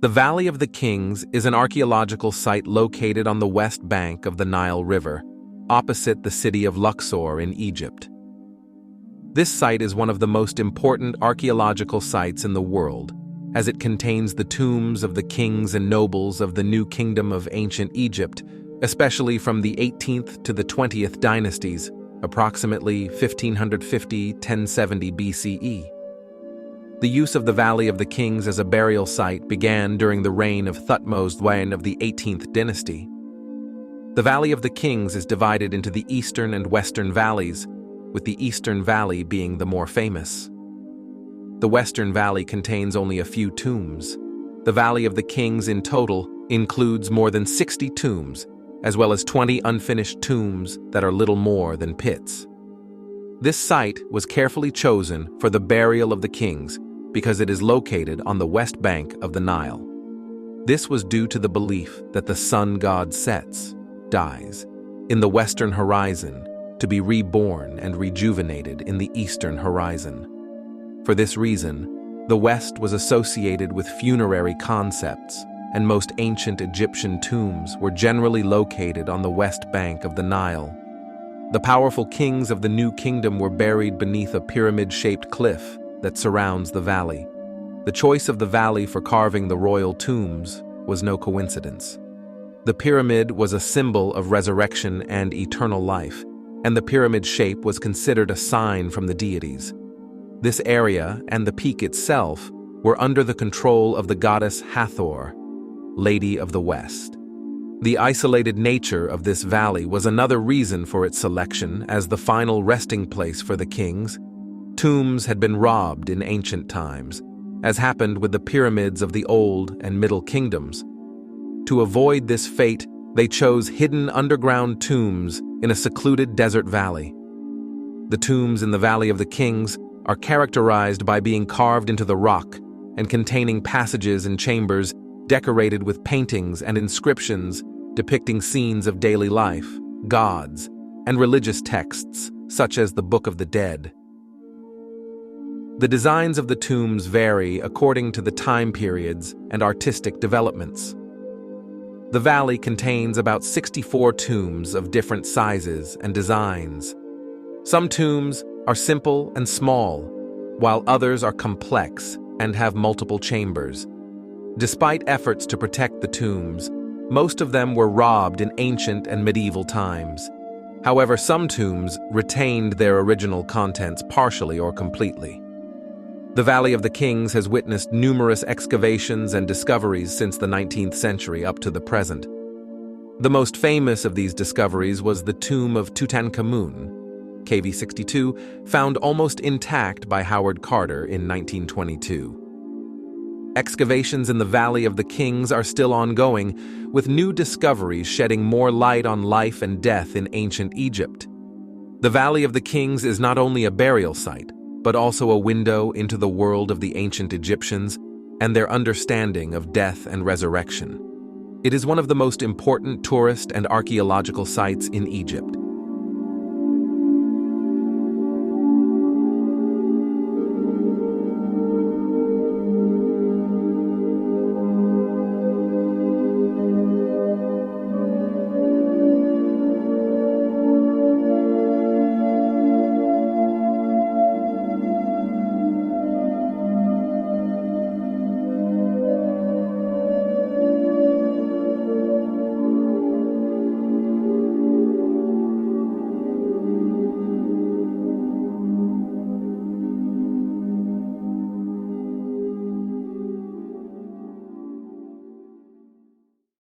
The Valley of the Kings is an archaeological site located on the west bank of the Nile River, opposite the city of Luxor in Egypt. This site is one of the most important archaeological sites in the world, as it contains the tombs of the kings and nobles of the New Kingdom of ancient Egypt, especially from the 18th to the 20th dynasties, approximately 1550–1070 BCE. The use of the Valley of the Kings as a burial site began during the reign of Thutmose I of the 18th dynasty. The Valley of the Kings is divided into the eastern and western valleys, with the eastern valley being the more famous. The western valley contains only a few tombs. The Valley of the Kings in total includes more than 60 tombs, as well as 20 unfinished tombs that are little more than pits. This site was carefully chosen for the burial of the kings because it is located on the west bank of the Nile. This was due to the belief that the sun god sets, dies, in the western horizon to be reborn and rejuvenated in the eastern horizon. For this reason, the West was associated with funerary concepts, and most ancient Egyptian tombs were generally located on the west bank of the Nile. The powerful kings of the New Kingdom were buried beneath a pyramid-shaped cliff that surrounds the valley. The choice of the valley for carving the royal tombs was no coincidence. The pyramid was a symbol of resurrection and eternal life, and the pyramid shape was considered a sign from the deities. This area and the peak itself were under the control of the goddess Hathor, Lady of the West. The isolated nature of this valley was another reason for its selection as the final resting place for the kings. Tombs had been robbed in ancient times, as happened with the pyramids of the Old and Middle Kingdoms. To avoid this fate, they chose hidden underground tombs in a secluded desert valley. The tombs in the Valley of the Kings are characterized by being carved into the rock and containing passages and chambers decorated with paintings and inscriptions depicting scenes of daily life, gods, and religious texts such as the Book of the Dead. The designs of the tombs vary according to the time periods and artistic developments. The valley contains about 64 tombs of different sizes and designs. Some tombs are simple and small, while others are complex and have multiple chambers. Despite efforts to protect the tombs, most of them were robbed in ancient and medieval times. However, some tombs retained their original contents partially or completely. The Valley of the Kings has witnessed numerous excavations and discoveries since the 19th century up to the present. The most famous of these discoveries was the tomb of Tutankhamun, KV 62, found almost intact by Howard Carter in 1922. Excavations in the Valley of the Kings are still ongoing, with new discoveries shedding more light on life and death in ancient Egypt. The Valley of the Kings is not only a burial site, but also a window into the world of the ancient Egyptians and their understanding of death and resurrection. It is one of the most important tourist and archaeological sites in Egypt,